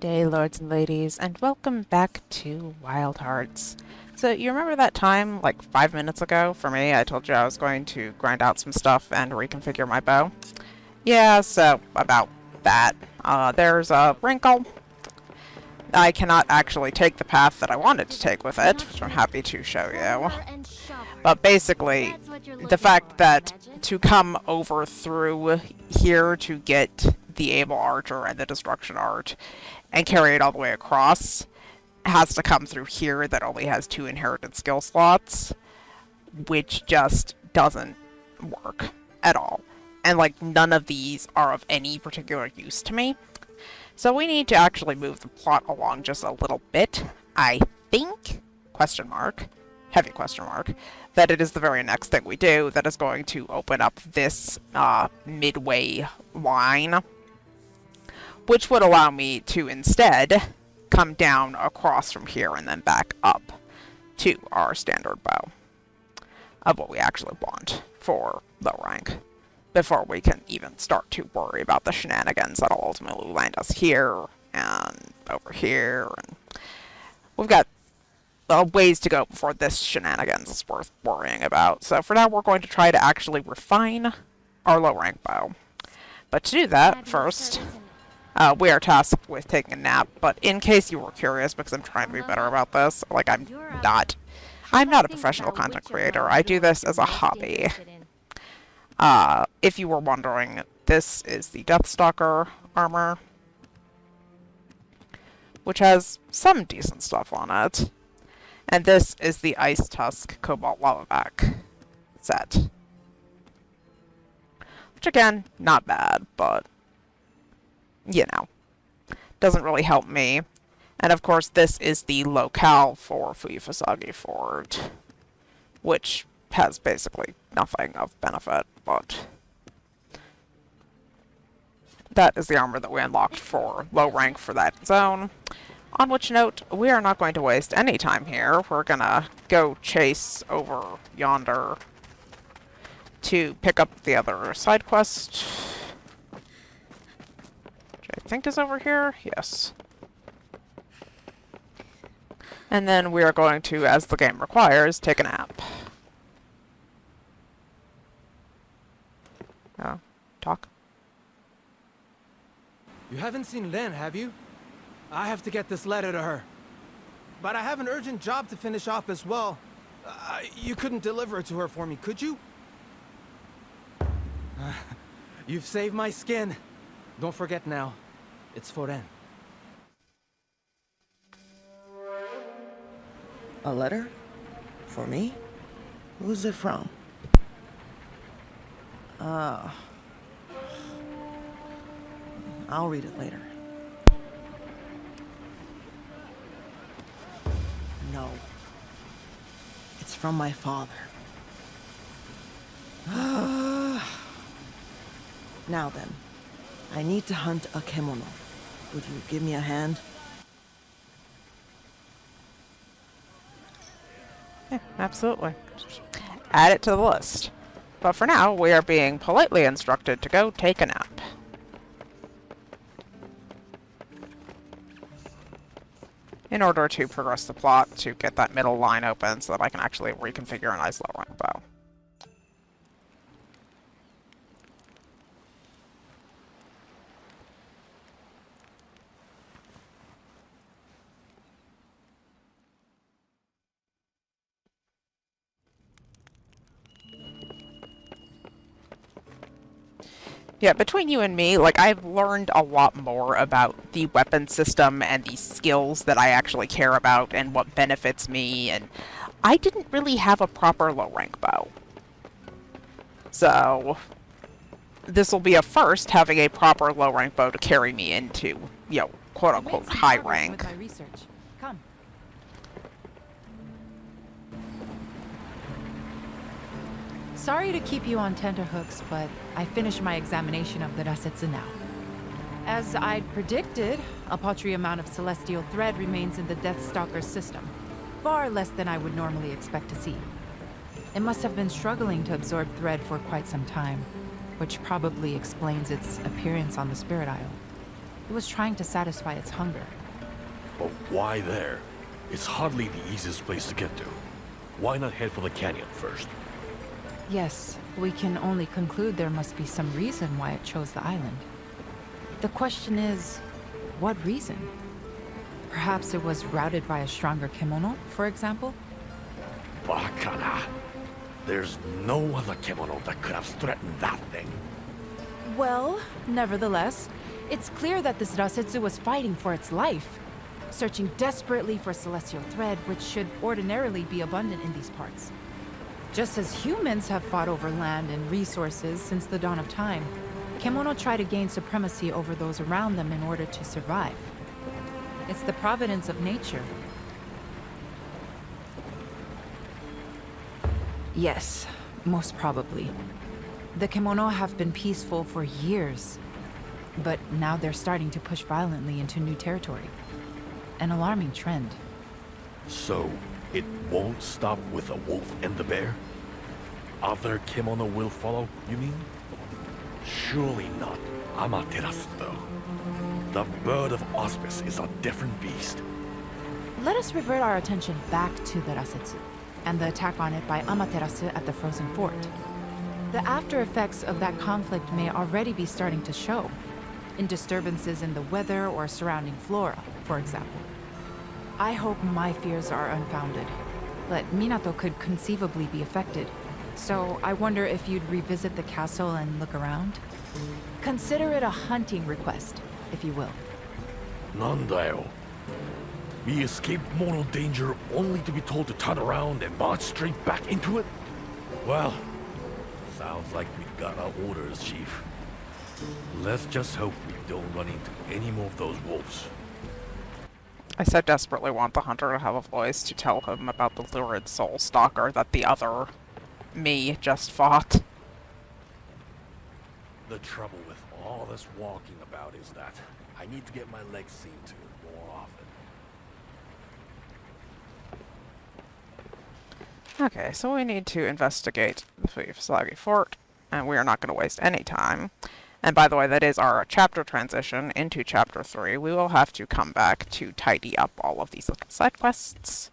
day, lords and ladies, and welcome back to Wild Hearts. So, you remember that time, like 5 minutes ago, for me, I told you I was going to grind out some stuff and reconfigure my bow? Yeah, so, about that. There's a wrinkle. I cannot actually take the path that I wanted to take with it, which I'm happy to show you. But basically, the fact that to come over through here to get the Able Archer and the Destruction Art and carry it all the way across has to come through here that only has 2 inherited skill slots, which just doesn't work at all. And like none of these are of any particular use to me. So we need to actually move the plot along just a little bit. I think, question mark, heavy question mark, that it is the very next thing we do that is going to open up this midway line, which would allow me to instead come down across from here and then back up to our standard bow of what we actually want for low rank before we can even start to worry about the shenanigans that'll ultimately land us here and over here. And we've got ways to go before this shenanigans is worth worrying about. So for now, we're going to try to actually refine our low rank bow. But to do that, first, we are tasked with taking a nap. But in case you were curious, because I'm trying to be better about this, like I'm not a professional content creator. I do this as a hobby. If you were wondering, this is the Deathstalker armor, which has some decent stuff on it. And this is the Ice Tusk Cobalt Lava Back set. Which again, not bad, but, you know, doesn't really help me. And of course, this is the locale for Fuyufusagi Fort, which has basically nothing of benefit, but that is the armor that we unlocked for low rank for that zone. On which note, we are not going to waste any time here. We're gonna go chase over yonder to pick up the other side quest, which I think is over here. Yes. And then we are going to, as the game requires, take a nap. Talk. You haven't seen Len, have you? I have to get this letter to her. But I have an urgent job to finish off as well. You couldn't deliver it to her for me, could you? You've saved my skin. Don't forget now. It's for Ren. A letter? For me? Who's it from? I'll read it later. No. It's from my father. Now then, I need to hunt a Kemono. Would you give me a hand? Yeah, absolutely. Add it to the list. But for now, we are being politely instructed to go take a nap. In order to progress the plot to get that middle line open so that I can actually reconfigure a nice low rank bow. Yeah, between you and me, like, I've learned a lot more about the weapon system and the skills that I actually care about and what benefits me, and I didn't really have a proper low-rank bow. So, this will be a first, having a proper low-rank bow to carry me into, you know, quote-unquote high rank. Come. Sorry to keep you on tenterhooks, but I finished my examination of the Rasetsu now. As I'd predicted, a paltry amount of celestial thread remains in the Deathstalker's system. Far less than I would normally expect to see. It must have been struggling to absorb thread for quite some time, which probably explains its appearance on the Spirit Isle. It was trying to satisfy its hunger. But why there? It's hardly the easiest place to get to. Why not head for the canyon first? Yes, we can only conclude there must be some reason why it chose the island. The question is, what reason? Perhaps it was routed by a stronger Kemono, for example? Bakana. There's no other Kemono that could have threatened that thing. Well, nevertheless, it's clear that this Rasetsu was fighting for its life, searching desperately for celestial thread, which should ordinarily be abundant in these parts. Just as humans have fought over land and resources since the dawn of time, Kemono try to gain supremacy over those around them in order to survive. It's the providence of nature. Yes, most probably. The Kemono have been peaceful for years, but now they're starting to push violently into new territory. An alarming trend. So, it won't stop with the wolf and the bear? Other Kemono will follow, you mean? Surely not Amaterasu, though. The bird of auspice is a different beast. Let us revert our attention back to the Rasetsu, and the attack on it by Amaterasu at the frozen fort. The after effects of that conflict may already be starting to show, in disturbances in the weather or surrounding flora, for example. I hope my fears are unfounded, but Minato could conceivably be affected. So I wonder if you'd revisit the castle and look around? Consider it a hunting request, if you will. Nandayo. We escaped mortal danger only to be told to turn around and march straight back into it? Well, sounds like we got our orders, Chief. Let's just hope we don't run into any more of those wolves. I so desperately want the hunter to have a voice to tell him about the lurid soul stalker that the other me just fought. The trouble with all this walking about is that I need to get my legs seen to more often. Okay, so we need to investigate the Fuyufusagi Fort, and we are not going to waste any time. And by the way, that is our chapter transition into chapter 3. We will have to come back to tidy up all of these little side quests,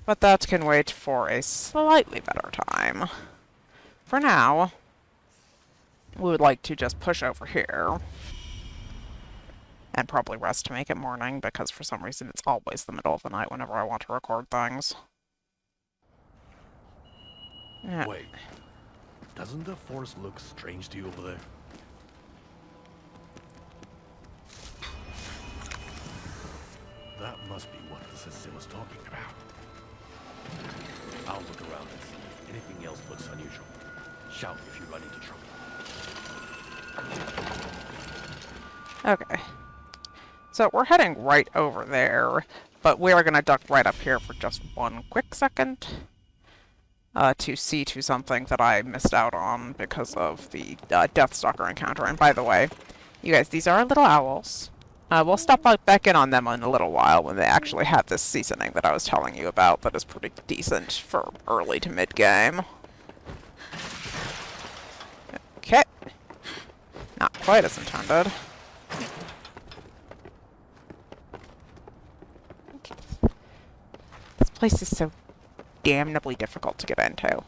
but that can wait for a slightly better time. For now, we would like to just push over here and probably rest to make it morning, because for some reason it's always the middle of the night whenever I want to record things. Yeah. Wait, doesn't the forest look strange to you over there? That must be what the sensei was talking about. I'll look around and see if anything else looks unusual. Shout if you run into trouble. Okay. So we're heading right over there, but we are going to duck right up here for just one quick second to see to something that I missed out on because of the Deathstalker encounter. And by the way, you guys, these are little owls. We'll stop back in on them in a little while when they actually have this seasoning that I was telling you about that is pretty decent for early to mid-game. Okay. Not quite as intended. Okay. This place is so damnably difficult to get into.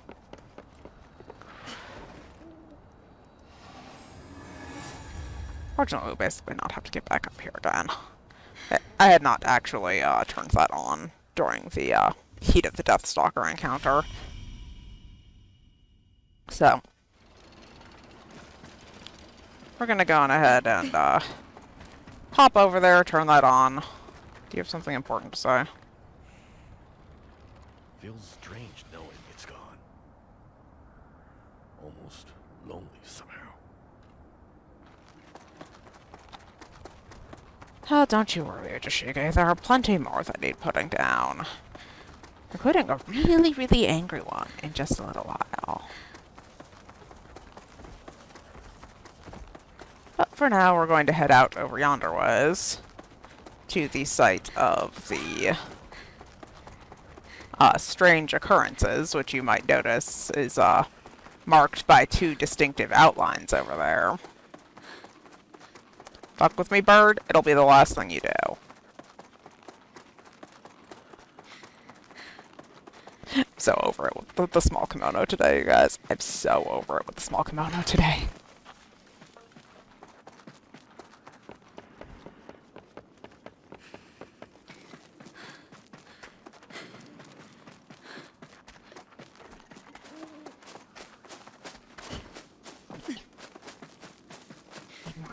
Fortunately, we'll basically not have to get back up here again. I had not actually turned that on during the heat of the Deathstalker encounter. So, we're going to go on ahead and hop over there, turn that on. Do you have something important to say? Feels strange knowing it's gone. Almost lonely somehow. Oh, don't you worry, Ujashige. There are plenty more that need putting down. Including a really, really angry one in just a little while. But for now, we're going to head out over yonder ways to the site of the strange occurrences, which you might notice is marked by two distinctive outlines over there. Fuck with me, bird, it'll be the last thing you do. I'm so over it with the small kimono today, you guys. I'm so over it with the small kimono today.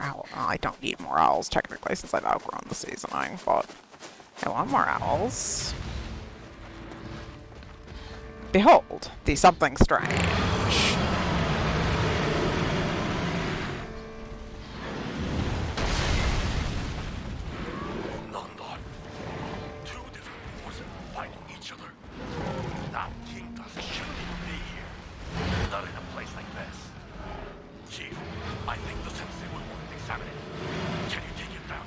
Owl. Oh, I don't need more owls, technically, since I've outgrown the seasoning, but I want more owls. Behold, the something strange. Nanda. Two different forces fighting each other. That Kingtusk shouldn't even be here. Not in a place like this. Chief, I think the sensei will want to examine it. Can you take it down?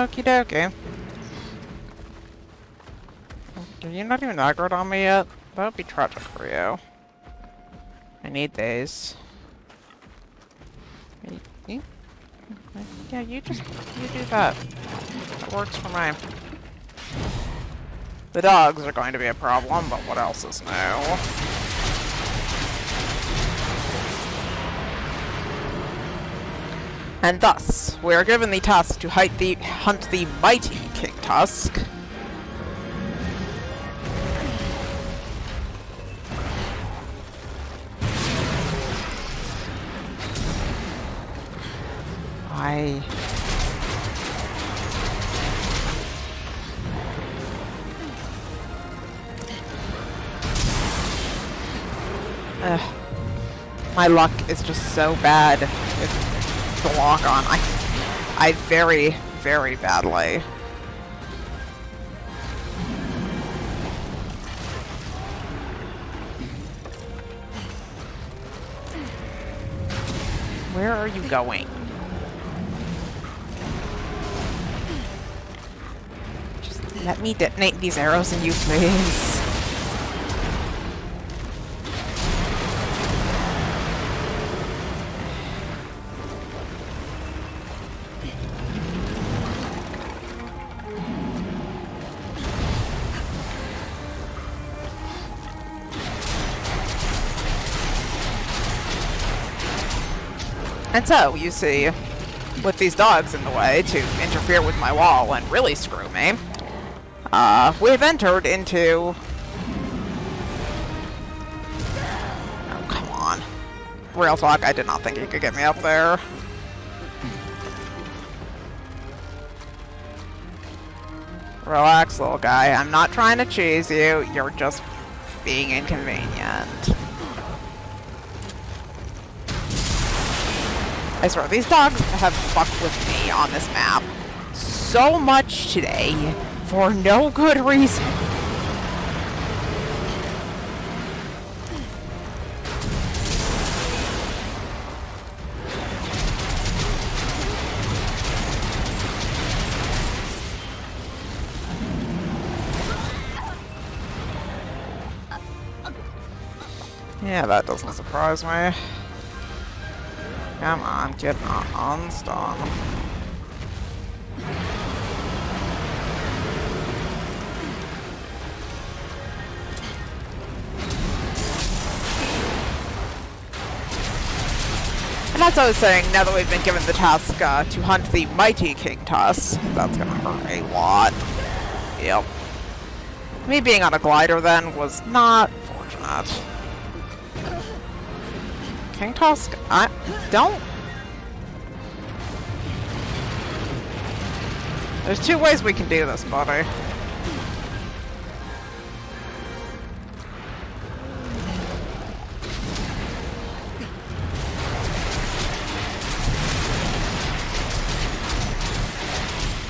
Okie dokie. Are you not even aggroed on me yet? That would be tragic for you. I need these. Yeah, you do that. That works for me. The dogs are going to be a problem, but what else is new? And thus, we are given the task to hunt the Mighty Kingtusk. My luck is just so bad with the lock on. I very, very badly. Where are you going? Just let me detonate these arrows in you, please. And so, you see, with these dogs in the way to interfere with my wall and really screw me, we've entered into... Oh, come on. Real talk, I did not think he could get me up there. Relax, little guy. I'm not trying to cheese you. You're just being inconvenient. I swear, these dogs have fucked with me on this map so much today for no good reason. Yeah, that doesn't surprise me. Come on, get unstuck. And as I was saying, now that we've been given the task to hunt the Mighty Kingtusk, that's gonna hurt a lot. Yep. Me being on a glider then was not fortunate. Kingtusk, I don't... There's two ways we can do this, buddy.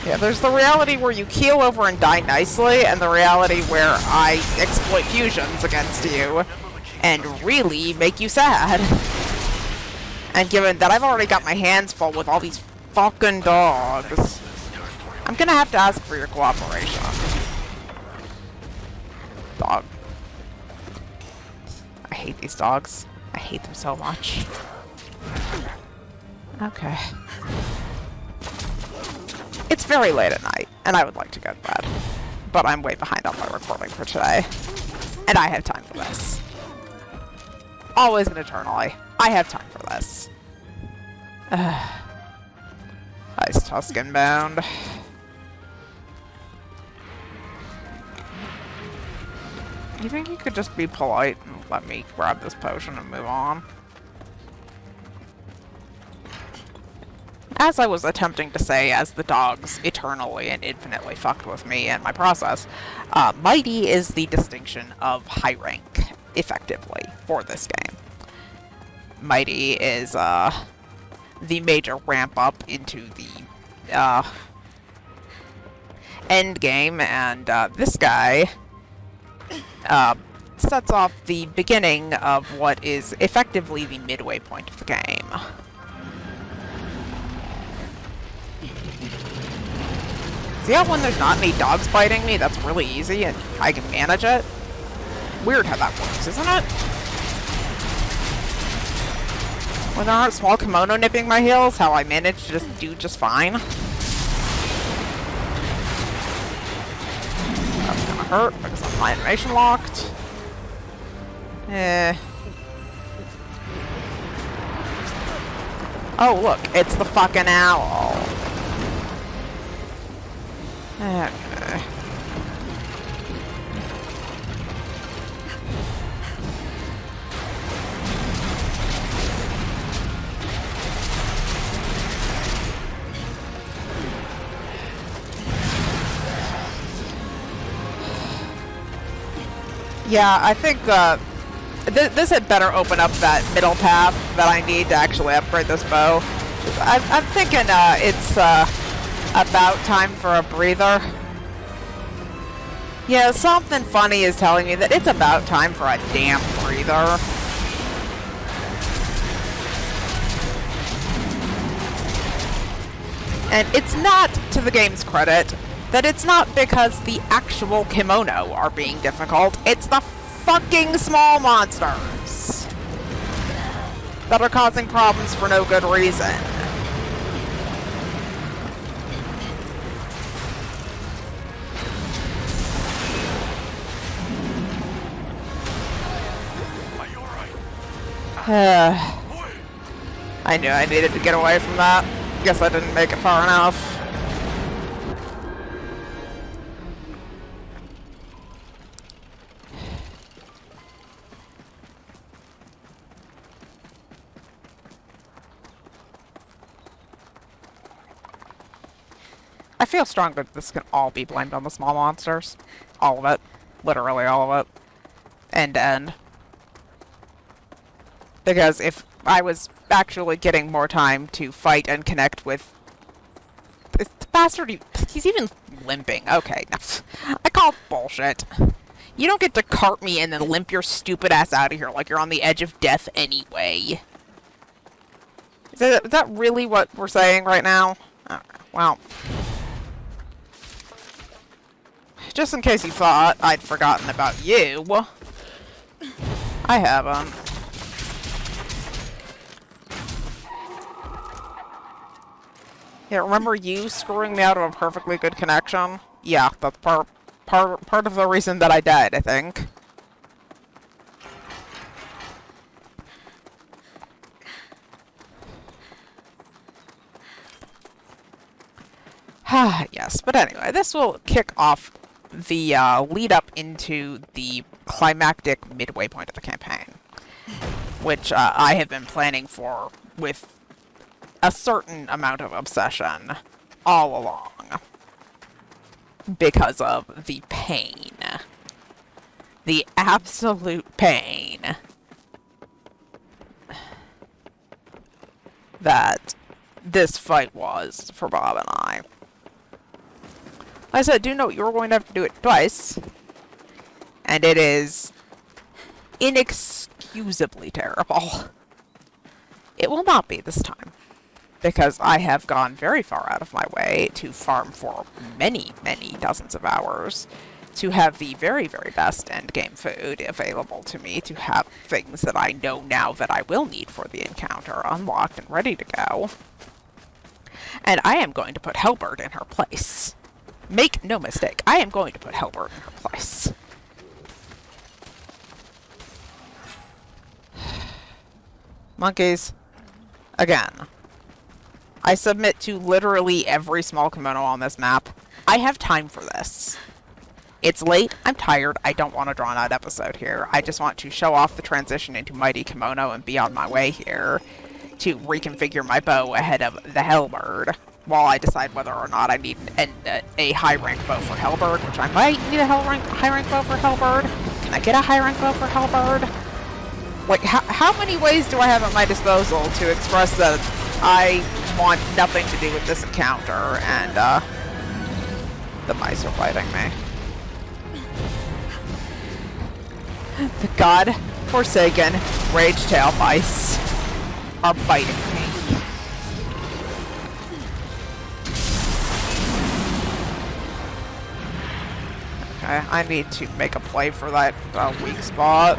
Yeah, there's the reality where you keel over and die nicely, and the reality where I exploit fusions against you and really make you sad. And given that I've already got my hands full with all these fucking dogs, I'm gonna have to ask for your cooperation. Dog. I hate these dogs. I hate them so much. Okay. It's very late at night, and I would like to go to bed. But I'm way behind on my recording for today. And I have time for this. Always and eternally. I have time for this. Ice Tuscan bound. You think you could just be polite and let me grab this potion and move on? As I was attempting to say, as the dogs eternally and infinitely fucked with me and my process, Mighty is the distinction of high rank, effectively, for this game. Mighty is the major ramp up into the end game, and this guy sets off the beginning of what is effectively the midway point of the game. See how when there's not any dogs biting me, that's really easy and I can manage it? Weird how that works, isn't it? When there aren't small Kemono nipping my heels, how I manage to just do just fine. That's gonna hurt because I'm my animation locked. Oh look, it's the fucking owl. Okay. Yeah, I think this had better open up that middle path that I need to actually upgrade this bow. I'm thinking it's about time for a breather. Yeah, something funny is telling me that it's about time for a damn breather. And it's not, to the game's credit, that it's not because the actual Kemono are being difficult, it's the fucking small monsters that are causing problems for no good reason. I knew I needed to get away from that. Guess I didn't make it far enough. I feel strong that this can all be blamed on the small monsters. All of it. Literally all of it. End to end. Because if I was actually getting more time to fight and connect with... This bastard, he's even limping. Okay, I call bullshit. You don't get to cart me and then limp your stupid ass out of here like you're on the edge of death anyway. Is that really what we're saying right now? Okay, well... Just in case you thought I'd forgotten about you, I haven't. Yeah, remember you screwing me out of a perfectly good connection? Yeah, that's part of the reason that I died, I think. Yes, but anyway, this will kick off the lead up into the climactic midway point of the campaign, which I have been planning for with a certain amount of obsession all along because of the pain. The absolute pain that this fight was for Bob and I. Like I said, do note you were going to have to do it twice. And it is inexcusably terrible. It will not be this time. Because I have gone very far out of my way to farm for many, many dozens of hours to have the very, very best endgame food available to me, to have things that I know now that I will need for the encounter unlocked and ready to go. And I am going to put Hellbird in her place. Make no mistake, I am going to put Hellbird in her place. Monkeys. Again. I submit to literally every small kimono on this map. I have time for this. It's late, I'm tired, I don't want a drawn-out episode here. I just want to show off the transition into Mighty Kimono and be on my way here to reconfigure my bow ahead of the Hellbird, while I decide whether or not I need a high-rank bow for Hellbird, which I might need a high-rank bow for Hellbird. Can I get a high-rank bow for Hellbird? Like, how many ways do I have at my disposal to express that I want nothing to do with this encounter, and, the mice are biting me. The god-forsaken rage-tail mice are biting me. Okay, I need to make a play for that weak spot.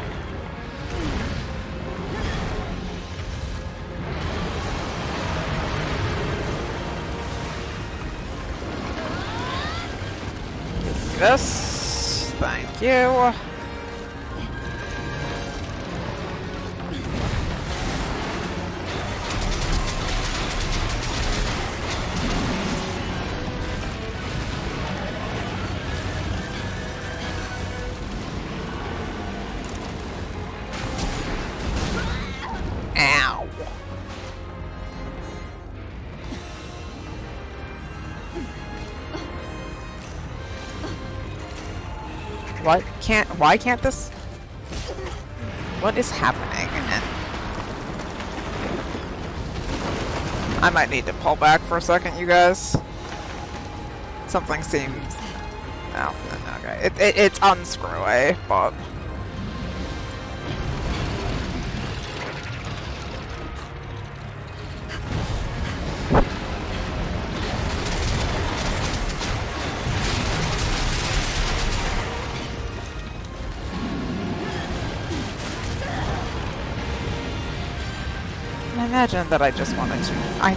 This. Thank you. Ow. Why can't this? What is happening? I might need to pull back for a second, you guys. Something seems... Oh, okay. It's unscrewy, but... Imagine that I just wanted to. I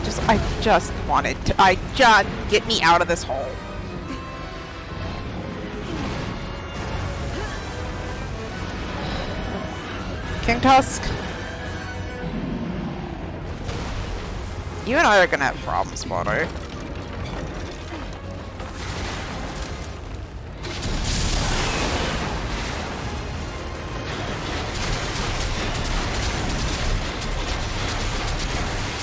just wanted to. Get me out of this hole. Kingtusk, you and I are gonna have problems, buddy.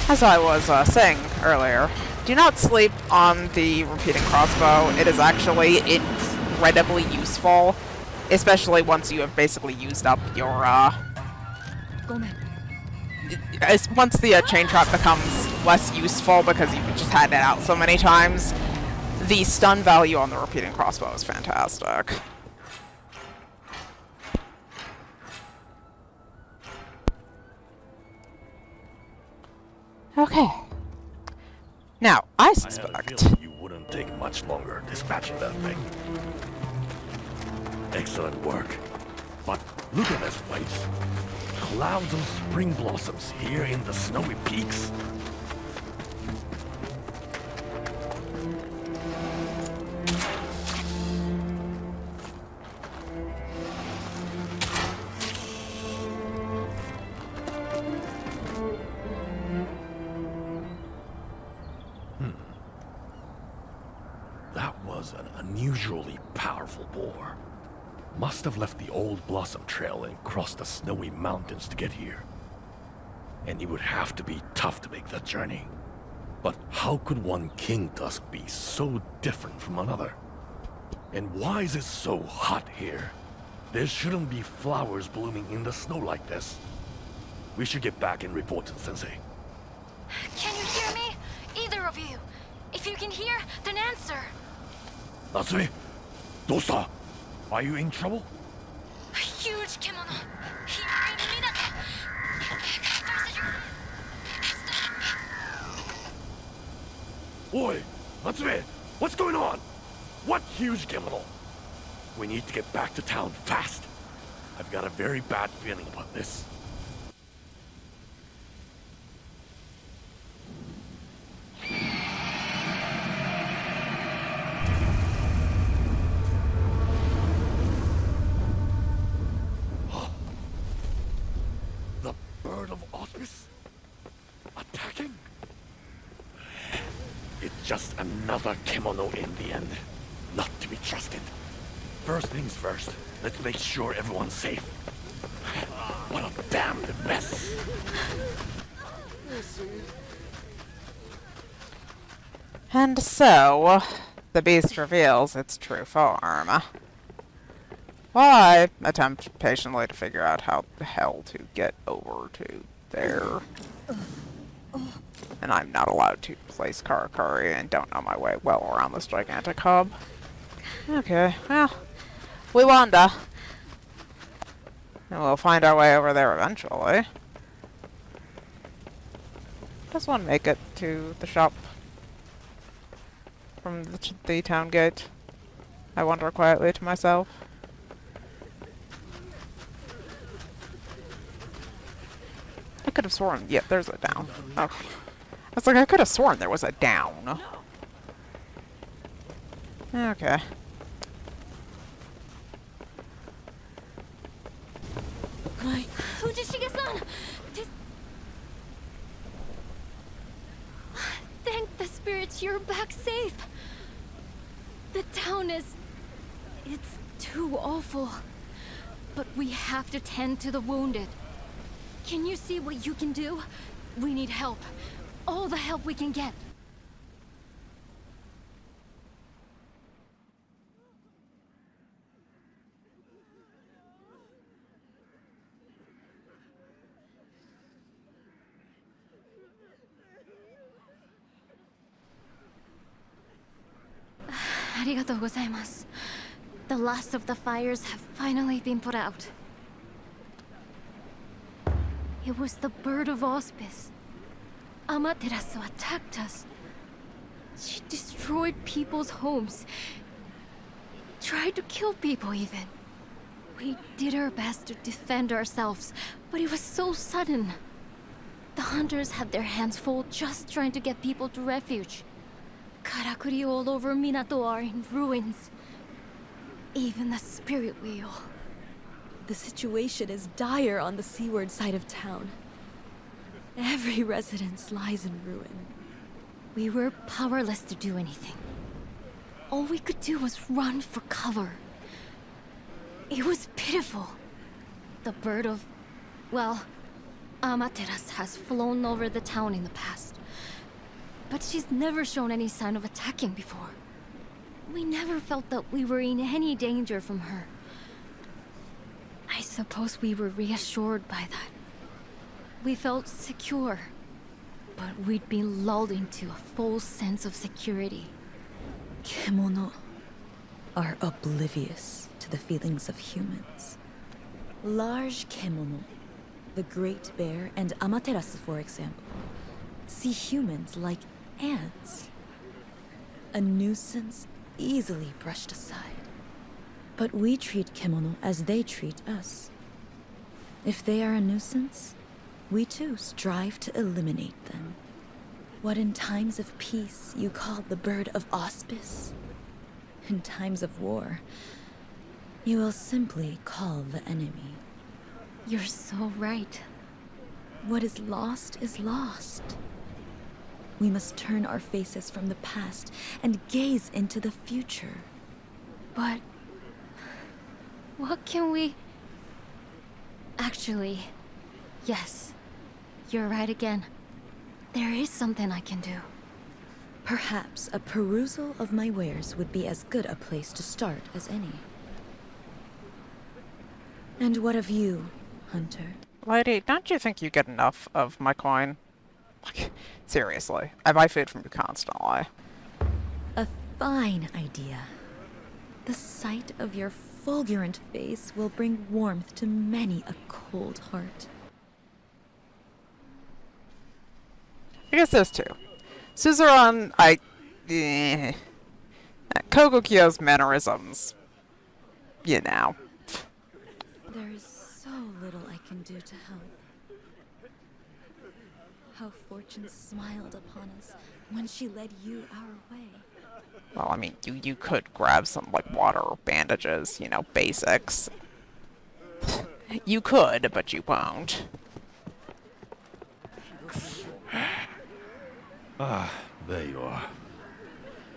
As I was saying earlier, do not sleep on the repeating crossbow. It is actually incredibly useful, especially once you have basically used up your, once the chain trap becomes less useful because you've just had it out so many times, the stun value on the repeating crossbow is fantastic. Okay. Now, I suspect... I had a feeling you wouldn't take much longer dispatching that thing. Excellent work. But look at this place. Clouds of spring blossoms here in the snowy peaks. That was an unusually powerful boar. Must have left the old Blossom Trail and crossed the snowy mountains to get here. And it would have to be tough to make that journey. But how could one Kingtusk be so different from another? And why is it so hot here? There shouldn't be flowers blooming in the snow like this. We should get back and report to the sensei. Can you hear me? Either of you. If you can hear, then answer. Natsume? Dosa? Are you in trouble? A huge Kemono. He named Minato. Oi! Natsume! What's going on? What huge Kemono? We need to get back to town fast. I've got a very bad feeling about this. The bird of auspice? Attacking? It's just another Kemono in the end. Not to be trusted. First things first, let's make sure everyone's safe. What a damned mess. And so, the beast reveals its true form. While I attempt patiently to figure out how the hell to get over to there. And I'm not allowed to place Karakuri and don't know my way well around this gigantic hub. Okay, well, we wander. And we'll find our way over there eventually. Does one make it to the shop from the town gate? I wonder quietly to myself. I could have sworn, yeah, there's a down. Okay. I was like, I could have sworn there was a down. Okay. Fujishige-san! Thank the spirits you're back safe. The town is... it's too awful. But we have to tend to the wounded. Can you see what you can do? We need help. All the help we can get. Arigatou gozaimasu. The last of the fires have finally been put out. It was the bird of auspice. Amaterasu attacked us. She destroyed people's homes. Tried to kill people even. We did our best to defend ourselves, but it was so sudden. The hunters had their hands full just trying to get people to refuge. Karakuri all over Minato are in ruins. Even the spirit wheel. The situation is dire on the seaward side of town. Every residence lies in ruin. We were powerless to do anything. All we could do was run for cover. It was pitiful. The bird of... well, Amaterasu has flown over the town in the past. But she's never shown any sign of attacking before. We never felt that we were in any danger from her. I suppose we were reassured by that. We felt secure, but we'd been lulled into a false sense of security. Kemono are oblivious to the feelings of humans. Large Kemono, the Great Bear and Amaterasu, for example, see humans like ants. A nuisance easily brushed aside. But we treat Kemono as they treat us. If they are a nuisance, we too strive to eliminate them. What in times of peace you call the bird of auspice, in times of war, you will simply call the enemy. You're so right. What is lost is lost. We must turn our faces from the past and gaze into the future. But... what can we... Actually, yes. You're right again. There is something I can do. Perhaps a perusal of my wares would be as good a place to start as any. And what of you, Hunter? Lady, don't you think you get enough of my coin? Like, seriously, I buy food from you constantly. A fine idea. The sight of your fulgurant face will bring warmth to many a cold heart. I guess there's two. Suzerain, Kogokyo's mannerisms you know. There's so little I can do to help. How fortune smiled upon us when she led you our way. Well, I mean, you could grab some, like, water or bandages, you know, basics. You could, but you won't. There you are.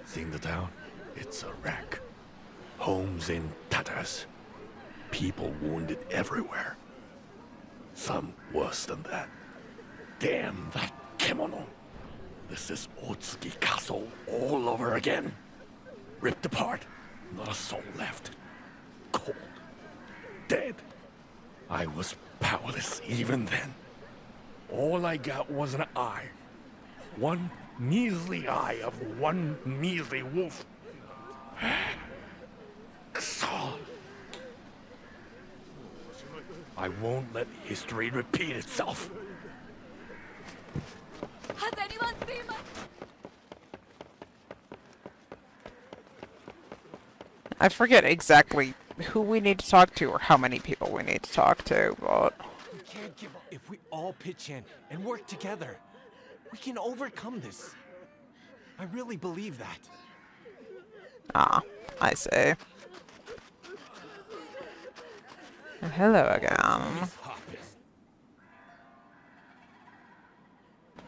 Seen the town? It's a wreck. Homes in tatters. People wounded everywhere. Some worse than that. Damn that Kemono. This is Otsuki Castle all over again. Ripped apart. Not a soul left. Cold. Dead. I was powerless even then. All I got was an eye. One measly eye of one measly wolf. So, I won't let history repeat itself. Has anyone seen my... I forget exactly who we need to talk to or how many people we need to talk to, but... We can't give up. If we all pitch in and work together, we can overcome this. I really believe that. Ah, I see. Hello again.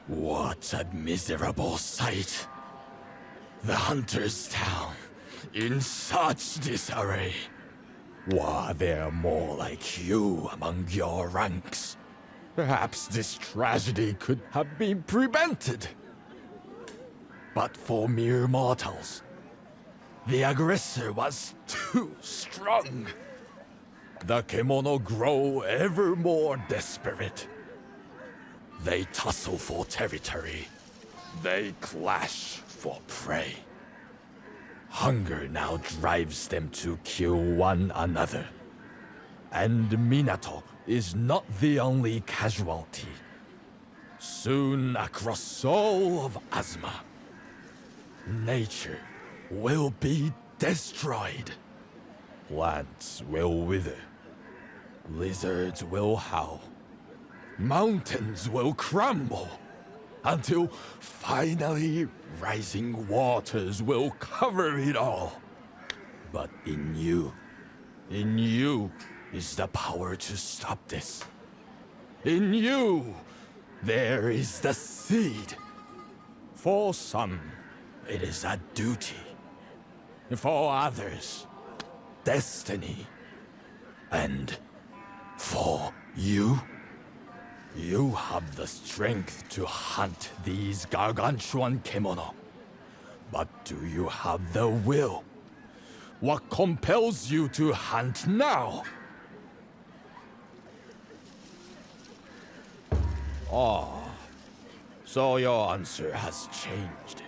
What a miserable sight. The hunter's town in such disarray. Were there more like you among your ranks? Perhaps this tragedy could have been prevented. But for mere mortals, the aggressor was too strong. The Kemono grow ever more desperate. They tussle for territory. They clash for prey. Hunger now drives them to kill one another. And Minato is not the only casualty. Soon across all of Azuma, nature will be destroyed. Plants will wither. Lizards will howl. Mountains will crumble. Until finally rising waters will cover it all. But in you is the power to stop this. In you, there is the seed. For some, it is a duty. For others, destiny. And for you, you have the strength to hunt these gargantuan Kemono. But do you have the will? What compels you to hunt now? So your answer has changed.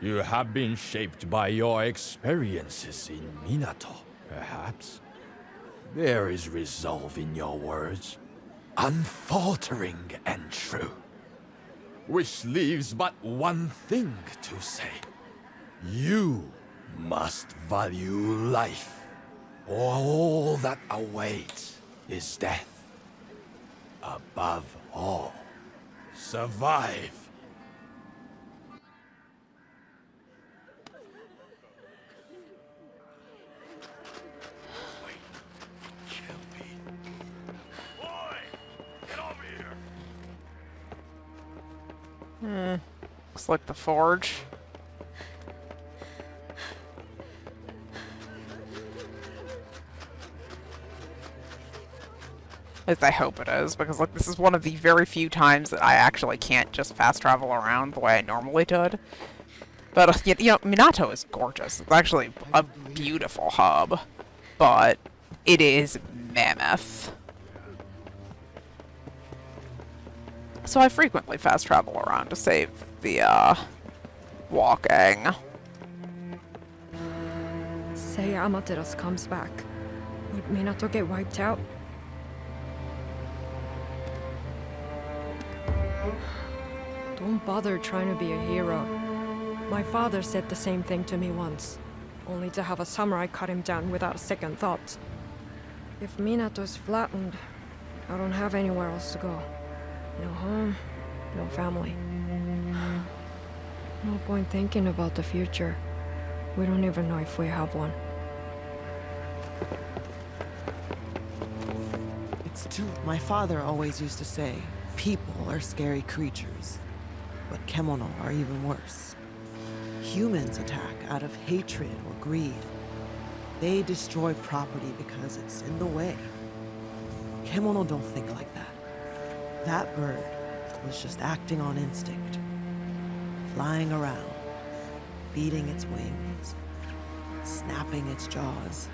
You have been shaped by your experiences in Minato, perhaps. There is resolve in your words, unfaltering and true. Which leaves but one thing to say. You must value life, or all that awaits is death. Above all, survive. Looks like the forge. At least I hope it is, because like this is one of the very few times that I actually can't just fast travel around the way I normally did. But you know, Minato is gorgeous. It's actually a beautiful hub, but it is mammoth. So I frequently fast travel around to save the walking. Say Amaterasu comes back. Would Minato get wiped out? Don't bother trying to be a hero. My father said the same thing to me once. only to have a samurai cut him down without a second thought. If Minato's flattened, I don't have anywhere else to go. No home, no family. No point thinking about the future. We don't even know if we have one. It's true. My father always used to say, people are scary creatures, but Kemono are even worse. Humans attack out of hatred or greed. They destroy property because it's in the way. Kemono don't think like that. That bird was just acting on instinct. Flying around, beating its wings, snapping its jaws,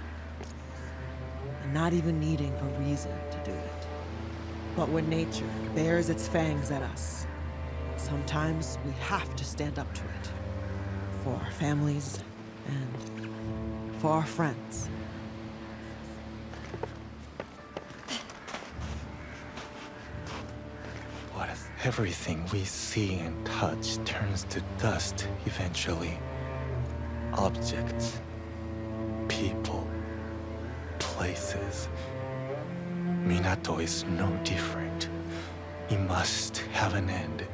and not even needing a reason to do it. But when nature bares its fangs at us, sometimes we have to stand up to it. For our families and for our friends. What if everything we see and touch turns to dust eventually? Objects, people, places. Minato is no different. He must have an end.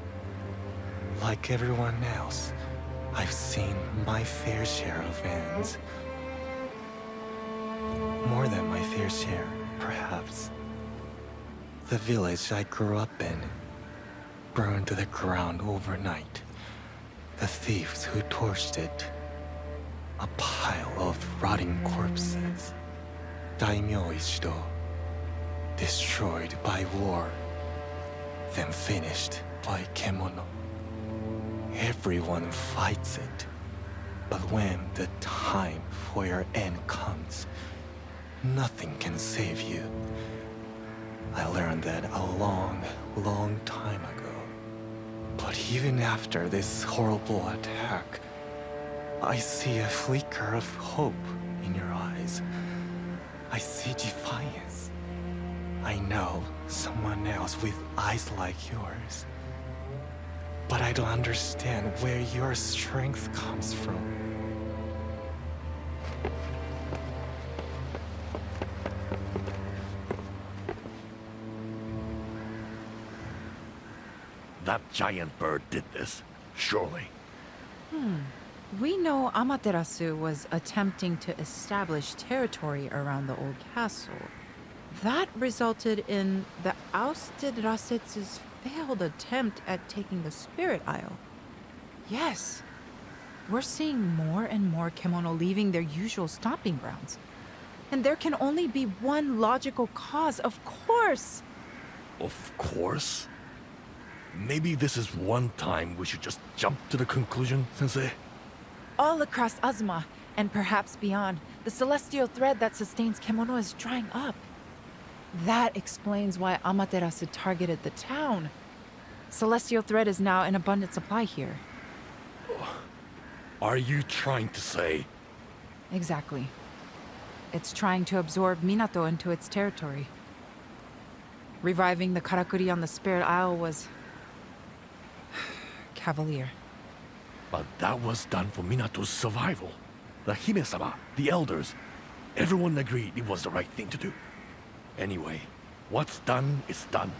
Like everyone else, I've seen my fair share of ends. More than my fair share, perhaps. The village I grew up in burned to the ground overnight. The thieves who torched it. A pile of rotting corpses. Daimyo Ishido. Destroyed by war. Then finished by Kemono. Everyone fights it. But when the time for your end comes, nothing can save you. I learned that a long, long time ago. But even after this horrible attack, I see a flicker of hope in your eyes. I see defiance. I know someone else with eyes like yours. But I don't understand where your strength comes from. That giant bird did this, surely. We know Amaterasu was attempting to establish territory around the old castle. That resulted in the ousted Rasetsu's failed attempt at taking the Spirit Isle. Yes, we're seeing more and more Kemono leaving their usual stomping grounds. And there can only be one logical cause, of course! Of course? Maybe this is one time we should just jump to the conclusion, Sensei? All across Azuma, and perhaps beyond, the celestial thread that sustains Kemono is drying up. That explains why Amaterasu targeted the town. Celestial thread is now in abundant supply here. Are you trying to say... Exactly. It's trying to absorb Minato into its territory. Reviving the Karakuri on the Spirit Isle was... cavalier. But that was done for Minato's survival. The Hime-sama, the elders, everyone agreed it was the right thing to do. Anyway, what's done is done.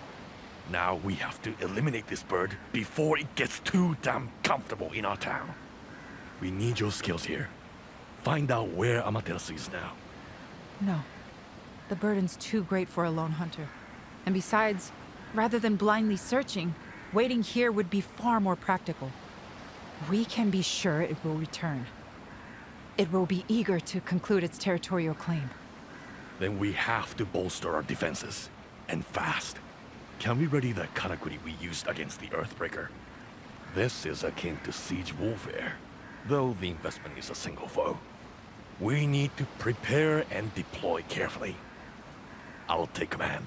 Now we have to eliminate this bird before it gets too damn comfortable in our town. We need your skills here. Find out where Amaterasu is now. No. The burden's too great for a lone hunter. And besides, rather than blindly searching, waiting here would be far more practical. We can be sure it will return. It will be eager to conclude its territorial claim. Then we have to bolster our defenses. And fast. Can we ready the Karakuri we used against the Earthbreaker? This is akin to siege warfare, though the investment is a single foe. We need to prepare and deploy carefully. I'll take command.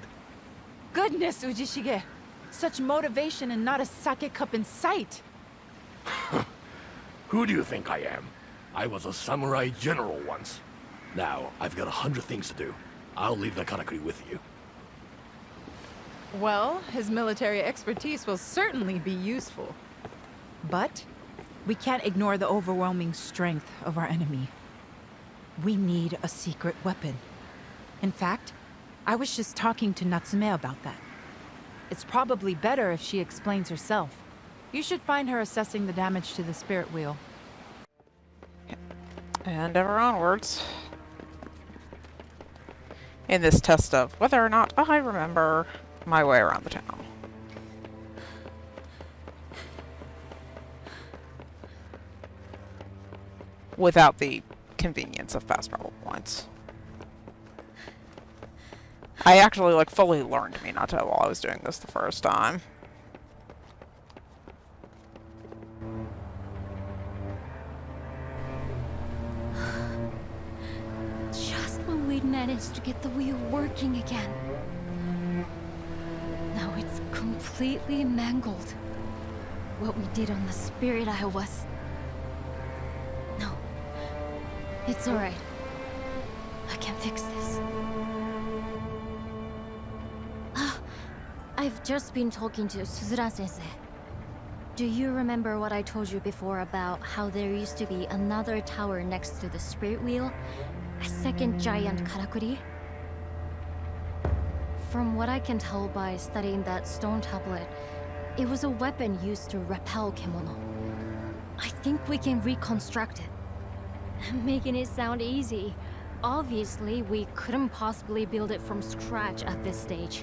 Goodness, Ujishige! Such motivation and not a sake cup in sight! Who do you think I am? I was a samurai general once. Now, I've got 100 things to do. I'll leave the Karakuri with you. Well, his military expertise will certainly be useful. But we can't ignore the overwhelming strength of our enemy. We need a secret weapon. In fact, I was just talking to Natsume about that. It's probably better if she explains herself. You should find her assessing the damage to the spirit wheel. And ever onwards. In this test of whether or not I remember my way around the town. Without the convenience of fast travel points. I actually, like, fully learned Minato while I was doing this the first time. Just when we'd managed to get the wheel working again. Now it's completely mangled. What we did on the Spirit Isle was... No. It's alright. I can fix this. I've just been talking to Suzura-sensei. Do you remember what I told you before about how there used to be another tower next to the Spirit Wheel? A second giant karakuri? From what I can tell by studying that stone tablet, it was a weapon used to repel Kemono. I think we can reconstruct it. Making it sound easy. Obviously, we couldn't possibly build it from scratch at this stage.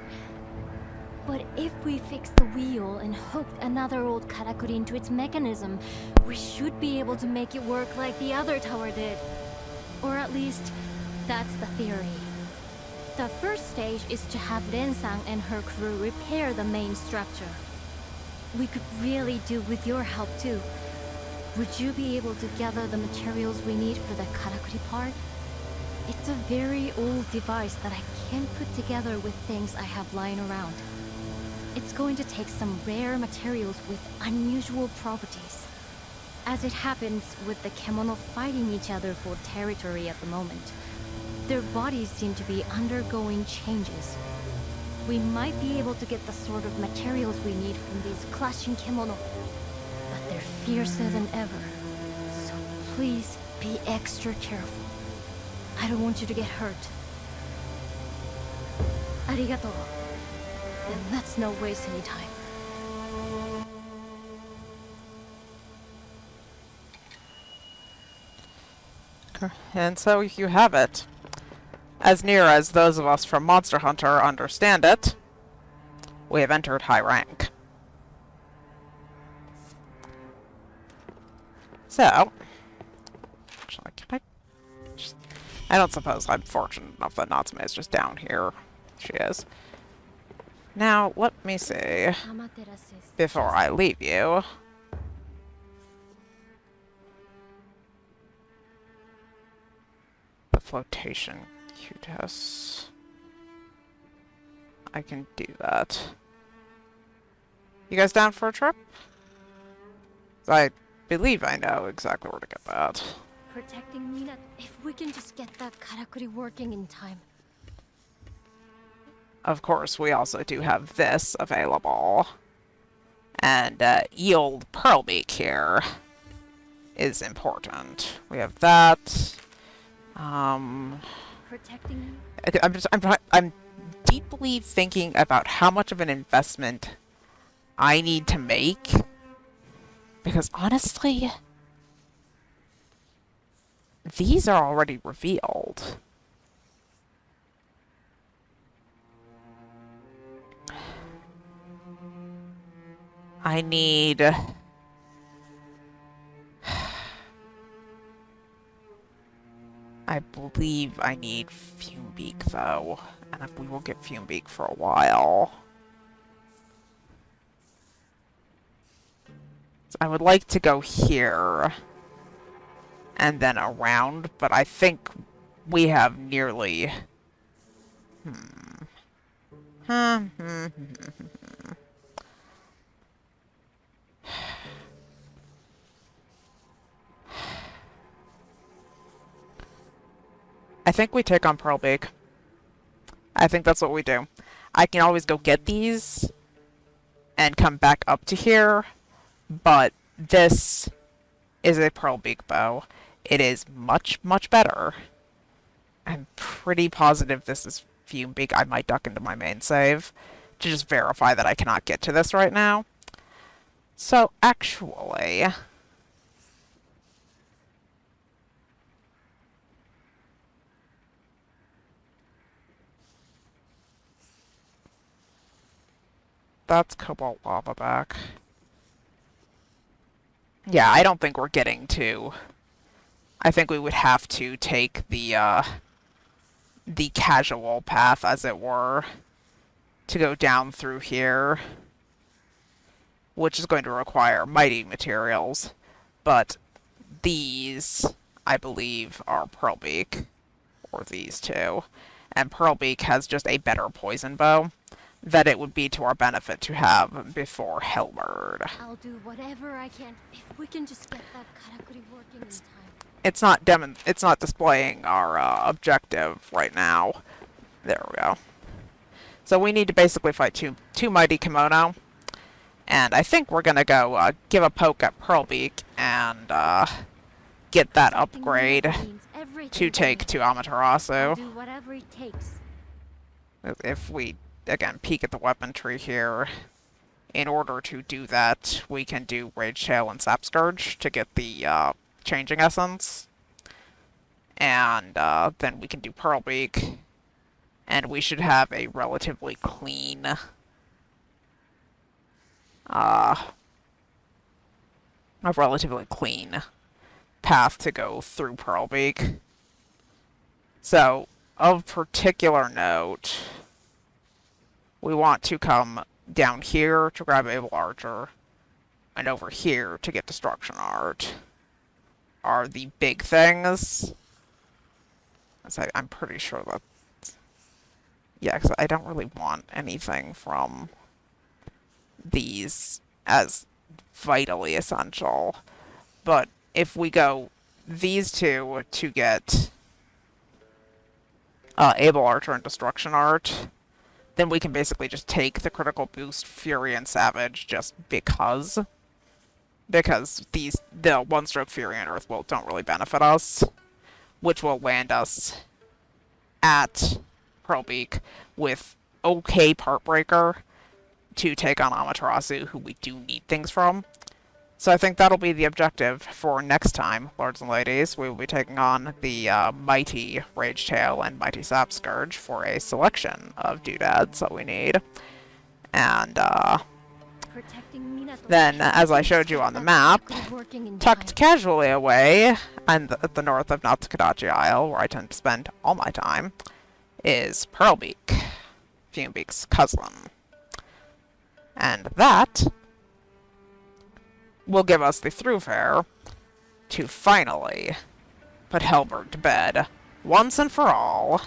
But if we fix the wheel and hooked another old karakuri into its mechanism, we should be able to make it work like the other tower did. Or at least, that's the theory. The first stage is to have Ren-san and her crew repair the main structure. We could really do with your help too. Would you be able to gather the materials we need for the karakuri part? It's a very old device that I can't put together with things I have lying around. It's going to take some rare materials with unusual properties. As it happens with the Kemono fighting each other for territory at the moment, their bodies seem to be undergoing changes. We might be able to get the sort of materials we need from these clashing Kemono, but they're fiercer than ever. So please be extra careful. I don't want you to get hurt. Arigato. Then let's not waste any time. And so you have it. As near as those of us from Monster Hunter understand it, we have entered high rank. So, actually, can I just... I don't suppose I'm fortunate enough that Natsume is just down here. She is. Now, let me see, before I leave you. The flotation Q-test. I can do that. You guys down for a trip? I believe I know exactly where to get that. Protecting Minato. If we can just get that karakuri working in time. Of course, we also do have this available. And yield Pearlbeak here is important. We have that. Protecting. I'm deeply thinking about how much of an investment I need to make. Because honestly, these are already revealed. I need... I believe I need Fumebeak, though. And if we will get Fumebeak for a while. So I would like to go here. And then around, but I think we have nearly... I think we take on Pearlbeak. I think that's what we do. I can always go get these and come back up to here, but this is a Pearlbeak bow. It is much, much better I'm pretty positive this is Fumebeak. I might duck into my main save to just verify that I cannot get to this right now. So, actually... That's Cobalt Lava back. Yeah, I don't think we're getting to... I think we would have to take the casual path, as it were, to go down through here, which is going to require mighty materials. But these, I believe, are Pearlbeak, or these two. And Pearlbeak has just a better poison bow that it would be to our benefit to have before Hellbird. I'll do whatever I can if we can just get that karakuri working in time. It's not displaying our objective right now. There we go. So we need to basically fight two Mighty Kemono. And I think we're going to go give a poke at Pearlbeak and get that upgrade to take to Amaterasu. I'll do whatever it takes. If we, again, peek at the weapon tree here, in order to do that, we can do Rage Tail and Sap Scourge to get the changing essence. And then we can do Pearlbeak. And we should have a relatively clean... a relatively clean path to go through Pearlbeak. So, of particular note, we want to come down here to grab Able Archer, and over here to get Destruction Art. Are the big things. I'm pretty sure that... Yeah, because I don't really want anything from these as vitally essential. But if we go these two to get Able Archer and Destruction Art, then we can basically just take the critical boost Fury and Savage just because. Because the one-stroke Fury and Earth Bolt don't really benefit us, which will land us at Pearlbeak with okay Partbreaker to take on Amaterasu, who we do need things from. So I think that'll be the objective for next time, lords and ladies. We will be taking on the Mighty Rage Tail and Mighty Sap Scourge for a selection of doodads that we need. And then, as I showed you on the map, tucked casually away and at the north of Natsukodachi Isle, where I tend to spend all my time, is Pearlbeak, Fumebeak's cousin. And that will give us the throughfare to finally put Hellbird to bed once and for all.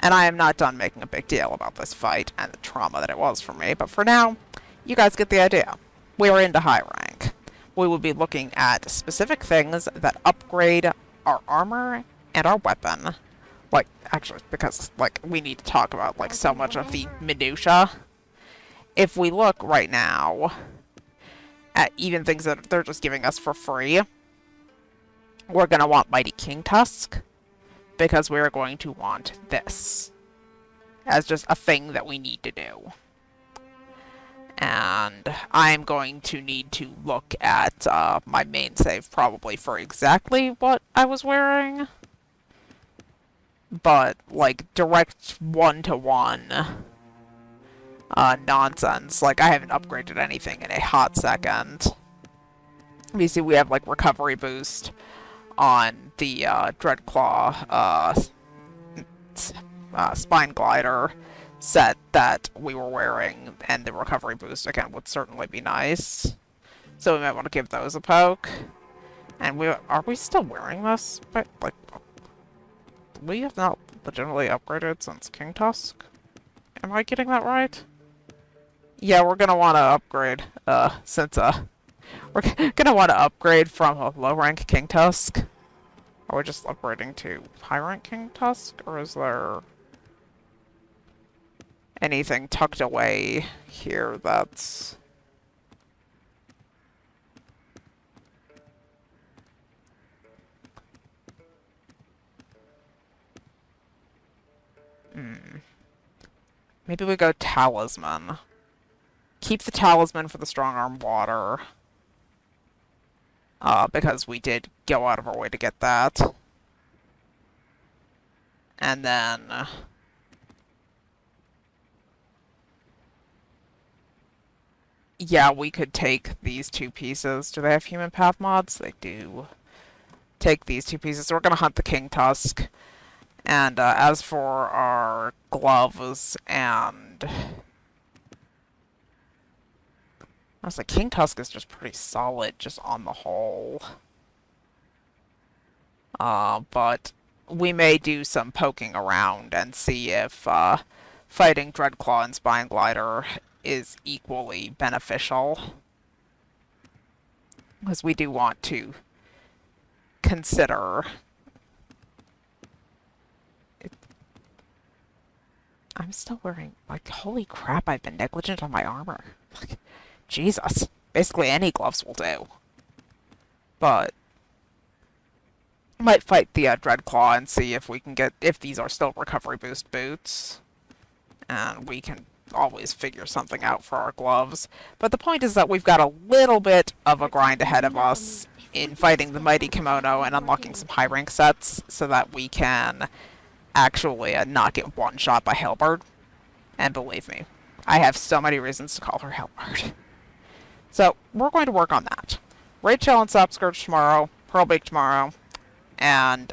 And I am not done making a big deal about this fight and the trauma that it was for me, but for now, you guys get the idea. We are into high rank. We will be looking at specific things that upgrade our armor and our weapon. Like, actually, because, like, we need to talk about, like, so much of the minutia. If we look right now at even things that they're just giving us for free, we're going to want Mighty Kingtusk, because we're going to want this as just a thing that we need to do. And I'm going to need to look at my main save probably for exactly what I was wearing. But, like, direct one-to-one nonsense. Like, I haven't upgraded anything in a hot second. You see, we have, like, recovery boost on the Dreadclaw Spine Glider set that we were wearing, and the recovery boost, again, would certainly be nice. So we might want to give those a poke. And are we still wearing this? But, like, we have not legitimately upgraded since Kingtusk? Am I getting that right? Yeah, we're gonna want to upgrade, since, we're gonna want to upgrade from a low-rank Kingtusk. Are we just upgrading to high-rank Kingtusk, or is there anything tucked away here that's... Maybe we go talisman. Keep the talisman for the strong arm water. Because we did go out of our way to get that. And then... yeah, we could take these two pieces. Do they have human path mods? They do. Take these two pieces. So we're going to hunt the Kingtusk. And as for our gloves and... I was like, Kingtusk is just pretty solid, just on the whole. But we may do some poking around and see if fighting Dreadclaw and Spine Glider is equally beneficial. Because we do want to consider... I'm still wearing... like, holy crap, I've been negligent on my armor. Like, Jesus. Basically any gloves will do. But... I might fight the Dreadclaw and see if we can get... if these are still recovery boost boots. And we can always figure something out for our gloves. But the point is that we've got a little bit of a grind ahead of us in fighting the Mighty Kimono and unlocking some high rank sets so that we can actually not get one shot by Halberd. And believe me, I have so many reasons to call her Halberd. So, we're going to work on that. Raid Shell and Sapscourge tomorrow, Pearlbeak tomorrow, and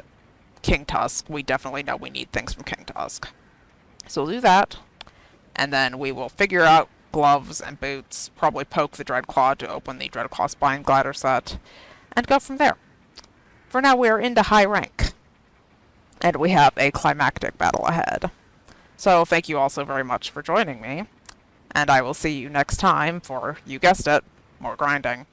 Kingtusk. We definitely know we need things from Kingtusk. So we'll do that, and then we will figure out gloves and boots, probably poke the Dreadclaw to open the Dreadclaw Spine Glider set, and go from there. For now, we are into high rank, and we have a climactic battle ahead. So thank you all so very much for joining me, and I will see you next time for, you guessed it, more grinding.